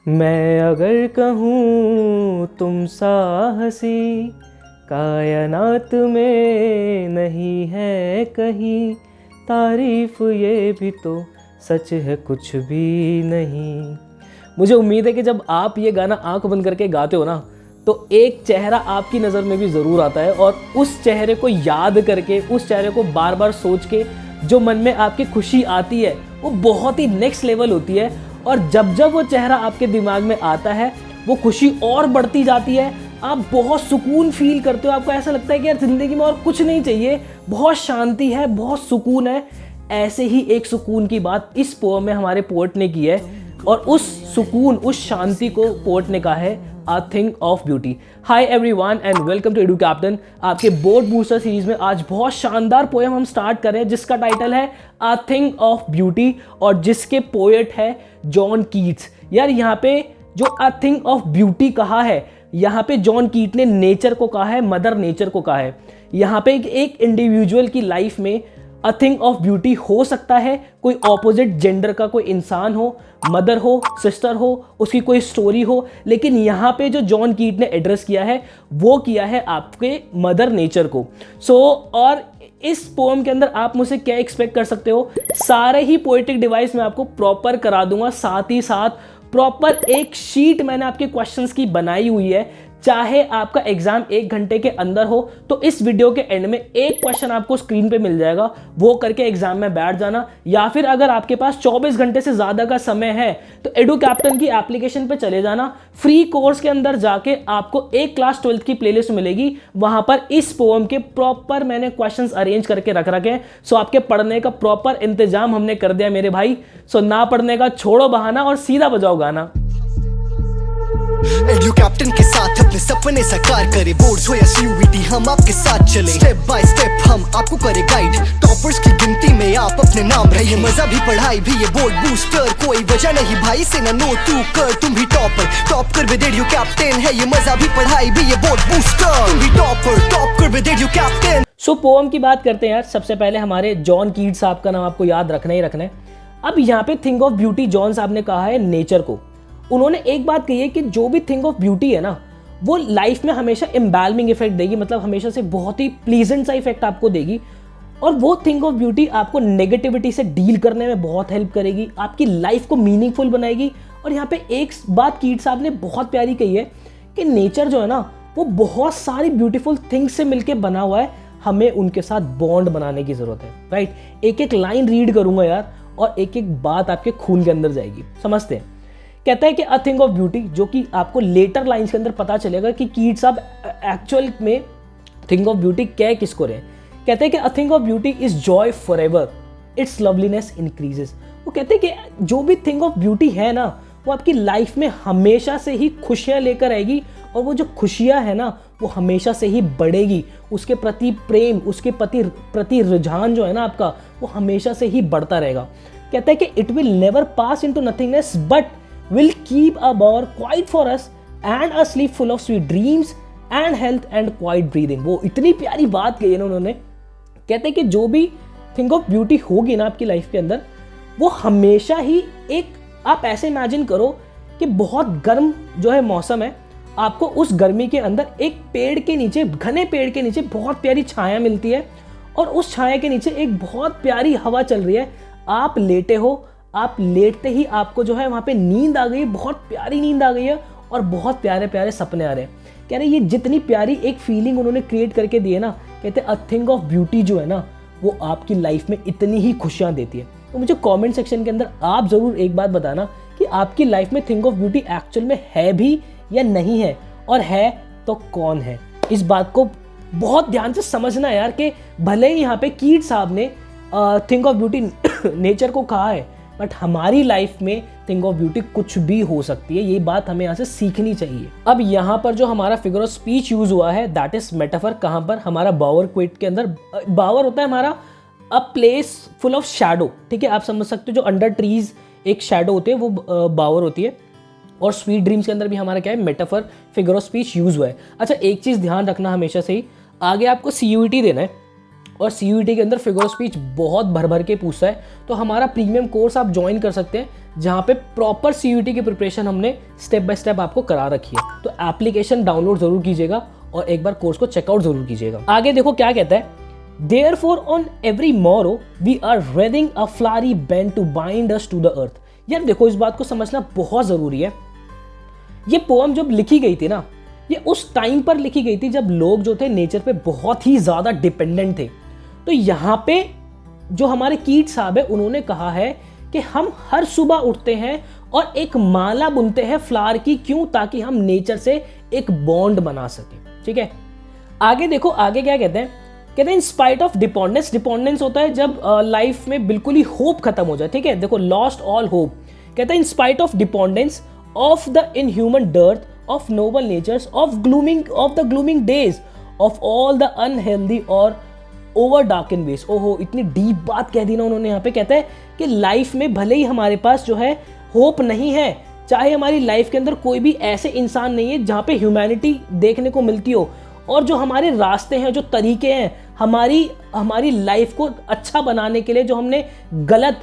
मैं अगर कहूँ तुम सा हंसी कायनात में नहीं है कहीं, तारीफ ये भी तो सच है कुछ भी नहीं। मुझे उम्मीद है कि जब आप ये गाना आंख बंद करके गाते हो ना, तो एक चेहरा आपकी नज़र में भी ज़रूर आता है, और उस चेहरे को याद करके, उस चेहरे को बार बार सोच के जो मन में आपकी खुशी आती है वो बहुत ही नेक्स्ट लेवल होती है। और जब जब वो चेहरा आपके दिमाग में आता है वो खुशी और बढ़ती जाती है, आप बहुत सुकून फील करते हो, आपको ऐसा लगता है कि यार ज़िंदगी में और कुछ नहीं चाहिए, बहुत शांति है, बहुत सुकून है। ऐसे ही एक सुकून की बात इस पोएम में हमारे पोएट ने की है, और उस सुकून, उस शांति को पोएट ने कहा है A Thing of Beauty। Hi everyone and welcome to Edu Captain. आपके बोर्ड बूस्टर सीरीज में आज बहुत शानदार पोएम हम स्टार्ट कर रहे हैं जिसका टाइटल है A Thing of Beauty, और जिसके पोएट है जॉन कीट्स। यार यहाँ पे जो A Thing of Beauty कहा है, यहाँ पे जॉन कीट ने नेचर को कहा है, मदर नेचर को कहा है। यहाँ पे एक इंडिविजुअल की लाइफ में अ थिंग ऑफ ब्यूटी हो सकता है कोई ऑपोजिट जेंडर का कोई इंसान हो, मदर हो, सिस्टर हो, उसकी कोई स्टोरी हो, लेकिन यहाँ पे जो जॉन कीट ने एड्रेस किया है वो किया है आपके मदर नेचर को। और इस पोएम के अंदर आप मुझसे क्या एक्सपेक्ट कर सकते हो, सारे ही पोएटिक डिवाइस मैं आपको प्रॉपर करा दूंगा, साथ ही साथ प्रॉपर एक शीट मैंने आपके क्वेश्चंस की बनाई हुई है। चाहे आपका एग्जाम 1 घंटे के अंदर हो तो इस वीडियो के एंड में एक क्वेश्चन आपको स्क्रीन पे मिल जाएगा, वो करके एग्जाम में बैठ जाना। या फिर अगर आपके पास 24 घंटे से ज्यादा का समय है तो एडू कैप्टन की एप्लीकेशन पे चले जाना। फ्री कोर्स के अंदर जाके आपको एक क्लास 12th की प्लेलिस्ट मिलेगी, वहां पर इस पोएम के प्रॉपर मैंने क्वेश्चंस अरेंज करके रख रखे हैं। सो आपके पढ़ने का प्रॉपर इंतजाम हमने कर दिया मेरे भाई। सो ना पढ़ने का छोड़ो बहाना और सीधा बजाओ गाना। एडू कैप्टन के साथ अपने सपने साकार करे, बोर्ड्स हो या सीयूईटी हम आपके साथ चले, स्टेप बाय स्टेप हम आपको करे गाइड, टॉपर्स की गिनती में आप अपने नाम रहे, मजा भी पढ़ाई भी ये बोर्ड बूस्टर, कोई वजह नहीं भाई से ना नो तू कर, तुम भी टॉपर टॉप कर विद एडू कैप्टन है, ये मजा भी पढ़ाई भी ये बोर्ड बूस्टर, तुम भी टॉपर टॉप कर with edu captain. So poem की बात करते हैं यार। सबसे पहले हमारे जॉन कीट साहब का नाम आपको याद रखना ही रखना है। अब यहाँ पे थिंग ऑफ ब्यूटी जॉन साहब ने कहा है नेचर को। उन्होंने एक बात कही है कि जो भी थिंग ऑफ ब्यूटी है ना, वो लाइफ में हमेशा एम्बैलमिंग इफेक्ट देगी, मतलब हमेशा से बहुत ही प्लीजेंट सा इफेक्ट आपको देगी। और वो थिंग ऑफ ब्यूटी आपको नेगेटिविटी से डील करने में बहुत हेल्प करेगी, आपकी लाइफ को मीनिंगफुल बनाएगी। और यहाँ पे एक बात कीट साहब ने बहुत प्यारी कही है कि नेचर जो है ना वो बहुत सारी ब्यूटीफुल थिंग्स से मिलकर बना हुआ है, हमें उनके साथ बॉन्ड बनाने की जरूरत है। राइट, एक एक लाइन रीड करूंगा यार और एक एक बात आपके खून के अंदर जाएगी। समझते हैं। कहता है कि अ थिंग ऑफ ब्यूटी, जो कि आपको लेटर लाइंस के अंदर पता चलेगा कि कीट साहब एक्चुअल में थिंग ऑफ ब्यूटी कह किसको रहे। कहते हैं कि a thing of beauty is Joy for ever, it's loveliness increases. वो कहते हैं कि जो भी थिंग ऑफ ब्यूटी है ना वो आपकी लाइफ में हमेशा से ही खुशियां लेकर आएगी, और वो जो खुशियां है ना वो हमेशा से ही बढ़ेगी। उसके प्रति प्रेम, उसके प्रति रुझान जो है ना आपका, वो हमेशा से ही बढ़ता रहेगा। कहता है कि it will never pass into nothingness but will keep a bar quiet for us and a sleep full of sweet dreams and health and quiet breathing। वो इतनी प्यारी बात कही है ना उन्होंने। कहते हैं कि जो भी थिंग ऑफ ब्यूटी होगी ना आपकी लाइफ के अंदर, वो हमेशा ही एक, आप ऐसे इमेजिन करो कि बहुत गर्म जो है मौसम है, आपको उस गर्मी के अंदर एक पेड़ के नीचे, घने पेड़ के नीचे बहुत प्यारी छाया मिलती है, और उस छाया के नीचे एक बहुत प्यारी हवा चल रही है। आप लेटे हो, आप लेटते ही आपको जो है वहाँ पे नींद आ गई, बहुत प्यारी नींद आ गई है, और बहुत प्यारे प्यारे सपने आ रहे हैं। कह रहे ये जितनी प्यारी एक फीलिंग उन्होंने क्रिएट करके दी है ना, कहते हैं अ थिंग ऑफ ब्यूटी जो है ना वो आपकी लाइफ में इतनी ही खुशियाँ देती है। तो मुझे कमेंट सेक्शन के अंदर आप ज़रूर एक बात बताना कि आपकी लाइफ में थिंग ऑफ ब्यूटी एक्चुअल में है भी या नहीं है, और है तो कौन है। इस बात को बहुत ध्यान से समझना यार कि भले ही यहाँ पे कीट साहब ने थिंग ऑफ ब्यूटी नेचर को कहा है, बट हमारी लाइफ में थिंग ऑफ ब्यूटी कुछ भी हो सकती है। ये बात हमें यहाँ से सीखनी चाहिए। अब यहाँ पर जो हमारा फिगर ऑफ स्पीच यूज हुआ है दैट इज मेटाफर। कहाँ पर? हमारा बावर क्विट के अंदर। बावर होता है हमारा a place full of shadow. ठीक है, आप समझ सकते हो जो अंडर ट्रीज एक शैडो होती है वो बावर होती है। और स्वीट ड्रीम्स के अंदर भी हमारा क्या है, metaphor figure of speech use हुआ है। अच्छा, एक चीज़ ध्यान रखना हमेशा से ही, आगे आपको सीयूईटी देना है और CUET के अंदर फिगर ऑफ स्पीच बहुत भर भर के पूछता है। तो हमारा प्रीमियम कोर्स आप ज्वाइन कर सकते हैं, जहाँ पे प्रॉपर CUET की प्रिपरेशन हमने स्टेप बाय स्टेप आपको करा रखी है। तो एप्लीकेशन डाउनलोड जरूर कीजिएगा और एक बार कोर्स को चेकआउट जरूर कीजिएगा। आगे देखो क्या कहता है, Therefore on every morrow we are wreathing a flowery band to bind us to the earth। यार देखो, इस बात को समझना बहुत जरूरी है। ये पोएम जब लिखी गई थी ना, ये उस टाइम पर लिखी गई थी जब लोग जो थे नेचर पे बहुत ही ज्यादा डिपेंडेंट थे। तो यहाँ पे जो हमारे कीट साहब है, उन्होंने कहा है कि हम हर सुबह उठते हैं और एक माला बुनते हैं फ्लावर की, क्यों? ताकि हम नेचर से एक बॉन्ड बना सके। ठीक है, आगे देखो, आगे क्या कहते हैं, कहते हैं in spite of dependence. Dependence होता है जब लाइफ में बिल्कुल ही होप खत्म हो जाए। ठीक है, देखो, लॉस्ट ऑल होप। कहते हैं in spite of dependence of the inhuman dearth of noble natures of the glooming days of all the unhealthy और ओवर डार्कन वेज। ओहो, इतनी डीप बात कह दी ना उन्होंने यहाँ पे। कहता है कि लाइफ में भले ही हमारे पास जो है होप नहीं है, चाहे हमारी लाइफ के अंदर कोई भी ऐसे इंसान नहीं है जहाँ पे ह्यूमैनिटी देखने को मिलती हो, और जो हमारे रास्ते हैं, जो तरीके हैं हमारी लाइफ को अच्छा बनाने के लिए, जो हमने गलत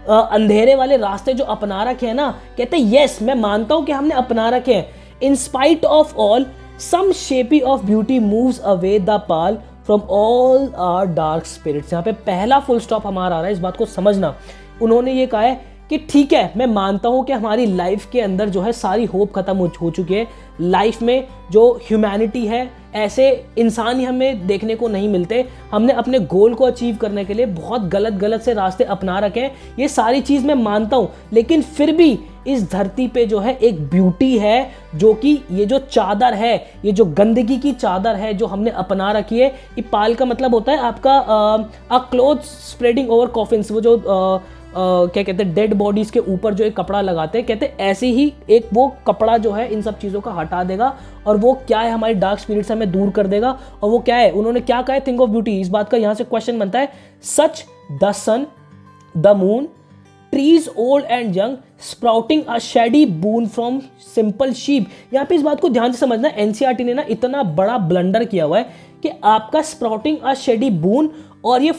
अंधेरे वाले रास्ते जो अपना रखे हैं ना, कहते हैं यस, मैं मानता हूं कि हमने अपना रखे हैं। In spite of all some shape of beauty moves away the pall from all our dark spirits. यहाँ पे पहला फुल स्टॉप हमारा आ रहा है, इस बात को समझना। उन्होंने ये कहा है कि ठीक है, मैं मानता हूं कि हमारी लाइफ के अंदर जो है सारी होप खत्म हो चुकी है। लाइफ में जो ह्यूमैनिटी है, ऐसे इंसान ही हमें देखने को नहीं मिलते। हमने अपने गोल को अचीव करने के लिए बहुत गलत से रास्ते अपना रखे हैं। ये सारी चीज़ मैं मानता हूं, लेकिन फिर भी इस धरती पे जो है एक ब्यूटी है, जो कि ये जो चादर है, ये जो गंदगी की चादर है जो हमने अपना रखी है। ये पाल का मतलब होता है आपका a cloth spreading over coffins, वो जो क्या कहते हैं, डेड बॉडीज के ऊपर जो एक कपड़ा लगाते हैं। कहते हैं ऐसे ही एक वो कपड़ा जो है इन सब चीज़ों का हटा देगा, और वो क्या है, हमारी डार्क स्पिरिट से हमें दूर कर देगा। और वो क्या है, उन्होंने क्या कहा है, थिंक ऑफ ब्यूटी। इस बात का यहाँ से क्वेश्चन बनता है, such the sun the moon trees old and young sprouting a shady boon from simple sheep. यहाँ पे इस बात को ध्यान से समझना, एनसीईआरटी ने ना इतना बड़ा ब्लंडर किया हुआ है कि आपका स्प्राउटिंग अ शेडी बून और ये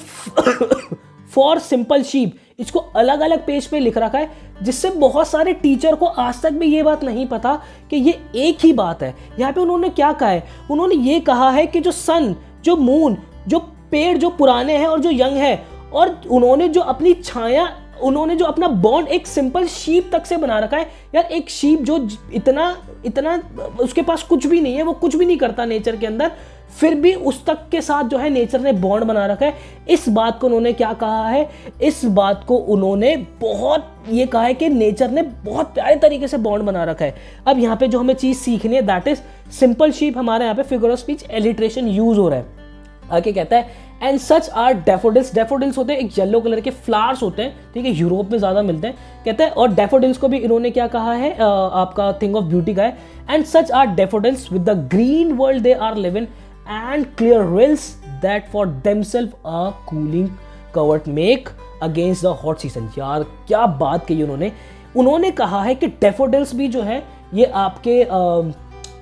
फॉर सिंपल शीप, इसको अलग अलग पेज पे लिख रखा है, जिससे बहुत सारे टीचर को आज तक भी ये बात नहीं पता कि ये एक ही बात है। यहाँ पे उन्होंने क्या कहा है, उन्होंने ये कहा है कि जो सन, जो मून, जो पेड़ जो पुराने हैं और जो यंग है, और उन्होंने जो अपनी छाया, उन्होंने जो अपना बॉन्ड एक सिंपल शीप तक से बना रखा है। यार एक शीप जो इतना उसके पास कुछ भी नहीं है, वो कुछ भी नहीं करता नेचर के अंदर, फिर भी उस तक के साथ जो है नेचर ने बॉन्ड बना रखा है। इस बात को उन्होंने क्या कहा है, इस बात को उन्होंने बहुत ये कहा है कि नेचर ने बहुत प्यारे तरीके से बॉन्ड बना रखा है। अब यहाँ पे जो हमें चीज सीखनी है, दैट इज सिंपल शीप। हमारे यहाँ पे figure of speech alliteration use हो रहा है। आगे कहता है and such are daffodils. Daffodils होते हैं एक येलो कलर के फ्लावर्स होते हैं, ठीक है, यूरोप में ज्यादा मिलते हैं। कहता है, और डैफोडिल्स को भी इन्होंने क्या कहा है, आपका थिंग ऑफ ब्यूटी का है। And such are daffodils with the green world they are living and clear rills that for themselves a cooling covert make against the hot season। यार क्या बात कही उन्होंने कहा है कि डैफोडिल्स भी जो है ये आपके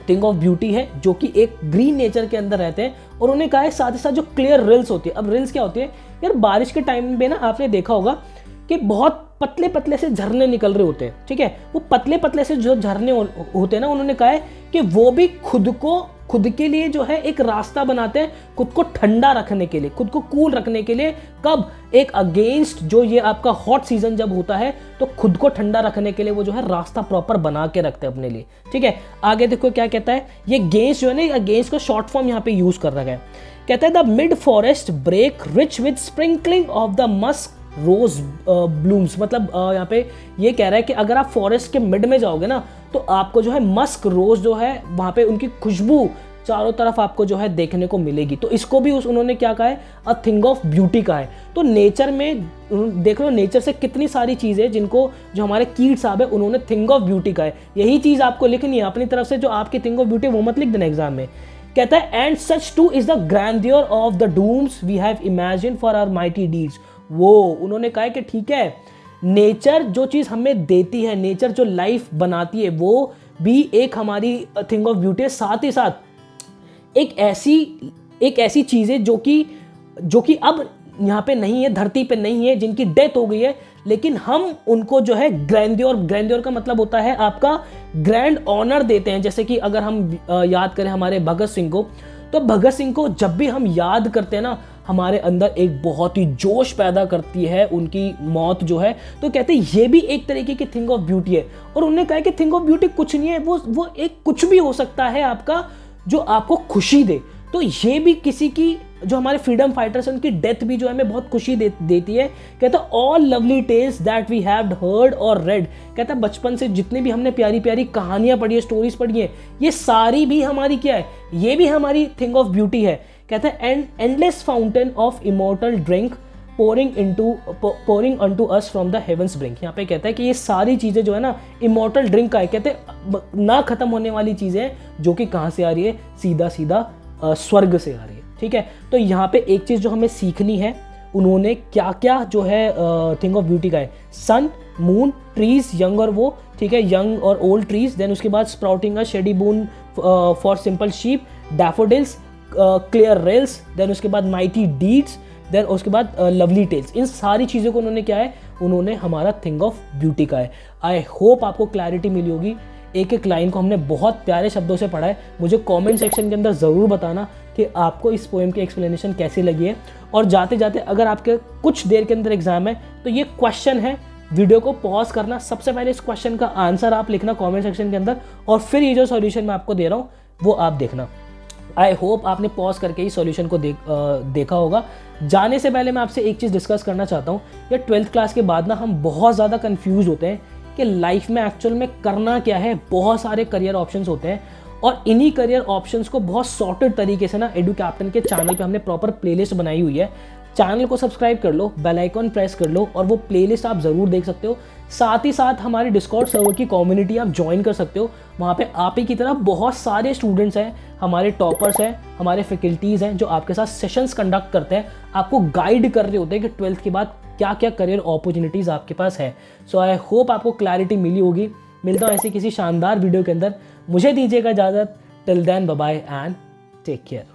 थिंग ऑफ ब्यूटी है, जो कि एक ग्रीन नेचर के अंदर रहते हैं। और उन्होंने कहा है साथ ही साथ जो क्लियर रिल्स होती है। अब रिल्स क्या होती है यार, बारिश के टाइम पे ना आपने देखा होगा कि बहुत पतले पतले से झरने निकल रहे होते हैं, ठीक है। वो पतले पतले से जो झरने होते हैं ना, उन्होंने कहा है कि वो भी खुद के लिए जो है एक रास्ता बनाते हैं, खुद को ठंडा रखने के लिए, खुद को कूल रखने के लिए। कब? एक अगेंस्ट जो ये आपका हॉट सीजन जब होता है, तो खुद को ठंडा रखने के लिए वो जो है रास्ता प्रॉपर बना के रखते हैं अपने लिए, ठीक है। आगे देखो क्या कहता है, ये अगेंस्ट जो है ना, अगेंस्ट का शॉर्ट फॉर्म यहाँ पे यूज कर रखा है। कहता है the mid forest brake rich with sprinkling of the musk rose blooms. मतलब यहाँ पे ये कह रहा है कि अगर आप फॉरेस्ट के मिड में जाओगे ना, तो आपको जो है मस्क रोज जो है वहाँ पे उनकी खुशबू चारों तरफ आपको जो है देखने को मिलेगी। तो इसको भी उन्होंने क्या कहा है, अ थिंग ऑफ ब्यूटी का है। तो नेचर में देख लो, नेचर से कितनी सारी चीज़ें जिनको जो हमारे कीट साहब है उन्होंने थिंग ऑफ ब्यूटी का है। यही चीज़ आपको लिखनी है अपनी तरफ से, जो आपकी थिंग ऑफ ब्यूटी वो मत लिख देना एग्जाम में। कहता है and such too is the grandeur of the dooms we have imagine for our mighty deeds. वो उन्होंने कहा है कि ठीक है, नेचर जो चीज़ हमें देती है, नेचर जो लाइफ बनाती है, वो भी एक हमारी थिंग ऑफ ब्यूटी है। साथ ही साथ एक ऐसी चीज़ है जो कि जो कि अब यहाँ पे नहीं है, धरती पे नहीं है, जिनकी डेथ हो गई है, लेकिन हम उनको जो है ग्रैंडियोर का मतलब होता है आपका ग्रैंड ऑनर देते हैं। जैसे कि अगर हम याद करें हमारे भगत सिंह को, तो भगत सिंह को जब भी हम याद करते हैं ना, हमारे अंदर एक बहुत ही जोश पैदा करती है उनकी मौत जो है। तो कहते हैं ये भी एक तरीके की थिंग ऑफ ब्यूटी है। और उन्होंने कहा कि थिंग ऑफ ब्यूटी कुछ नहीं है, वो एक कुछ भी हो सकता है आपका जो आपको खुशी दे। तो ये भी किसी की, जो हमारे फ्रीडम फाइटर्स हैं, उनकी डेथ भी जो है हमें बहुत खुशी देती है। कहता है all lovely tales that we have heard or read, कहता है बचपन से जितने भी हमने प्यारी प्यारी कहानियां पढ़ी है, स्टोरीज पढ़ी है, ये सारी भी हमारी क्या है, ये भी हमारी थिंग ऑफ ब्यूटी है। कहता है endless fountain of immortal drink pouring unto us from the heaven's brink. यहाँ पे कहता है कि ये सारी चीज़ें जो है ना इमोर्टल ड्रिंक का है। कहते हैं ना खत्म होने वाली चीज़ें हैं, जो कि कहाँ से आ रही है, सीधा सीधा स्वर्ग से आ रही है। ठीक है, तो यहाँ पे एक चीज़ जो हमें सीखनी है, उन्होंने क्या क्या जो है थिंग ऑफ ब्यूटी का है, सन, मून, ट्रीज, यंग और वो, ठीक है, यंग और ओल्ड ट्रीज, देन उसके बाद sprouting a shady boon for simple sheep, daffodils, clear rills, then उसके बाद माइटी डीड्स, देन उसके बाद लवली टेल्स। इन सारी चीज़ों को उन्होंने क्या है, उन्होंने हमारा थिंग ऑफ ब्यूटी का है। आई होप आपको क्लैरिटी मिली होगी। एक एक लाइन को हमने बहुत प्यारे शब्दों से पढ़ा है। मुझे कमेंट सेक्शन के अंदर ज़रूर बताना कि आपको इस पोएम की एक्सप्लेनेशन कैसी लगी है। और जाते जाते अगर आपके कुछ देर के अंदर एग्जाम है तो ये क्वेश्चन है, वीडियो को पॉज करना, सबसे पहले इस क्वेश्चन का आंसर आप लिखना कमेंट सेक्शन के अंदर, और फिर ये जो सॉल्यूशन मैं आपको दे रहा हूँ वो आप देखना। आई होप आपने पॉज करके ही सॉल्यूशन को देखा होगा। जाने से पहले मैं आपसे एक चीज़ डिस्कस करना चाहता हूँ। या 12th क्लास के बाद ना हम बहुत ज़्यादा कंफ्यूज होते हैं कि लाइफ में एक्चुअल में करना क्या है। बहुत सारे करियर ऑप्शंस होते हैं, और इन्हीं करियर ऑप्शंस को बहुत सॉर्टेड तरीके से ना एडू कैप्टन के चैनल पे हमने प्रॉपर प्लेलिस्ट बनाई हुई है। चैनल को सब्सक्राइब कर लो, बेल आइकॉन प्रेस कर लो, और वो प्लेलिस्ट आप ज़रूर देख सकते हो। साथ ही साथ हमारे डिस्कॉर्ड सर्वर की कम्युनिटी आप ज्वाइन कर सकते हो। वहाँ पे आप ही की तरह बहुत सारे स्टूडेंट्स हैं, हमारे टॉपर्स हैं, हमारे फैकल्टीज़ हैं, जो आपके साथ सेशंस कंडक्ट करते हैं, आपको गाइड कर रहे होते हैं कि 12th के बाद क्या क्या करियर अपॉर्चुनिटीज़ आपके पास है। सो आई होप आपको क्लैरिटी मिली होगी। मिलता हूँ ऐसी किसी शानदार वीडियो के अंदर। मुझे दीजिएगा इजाज़त। Till then bye bye and take care.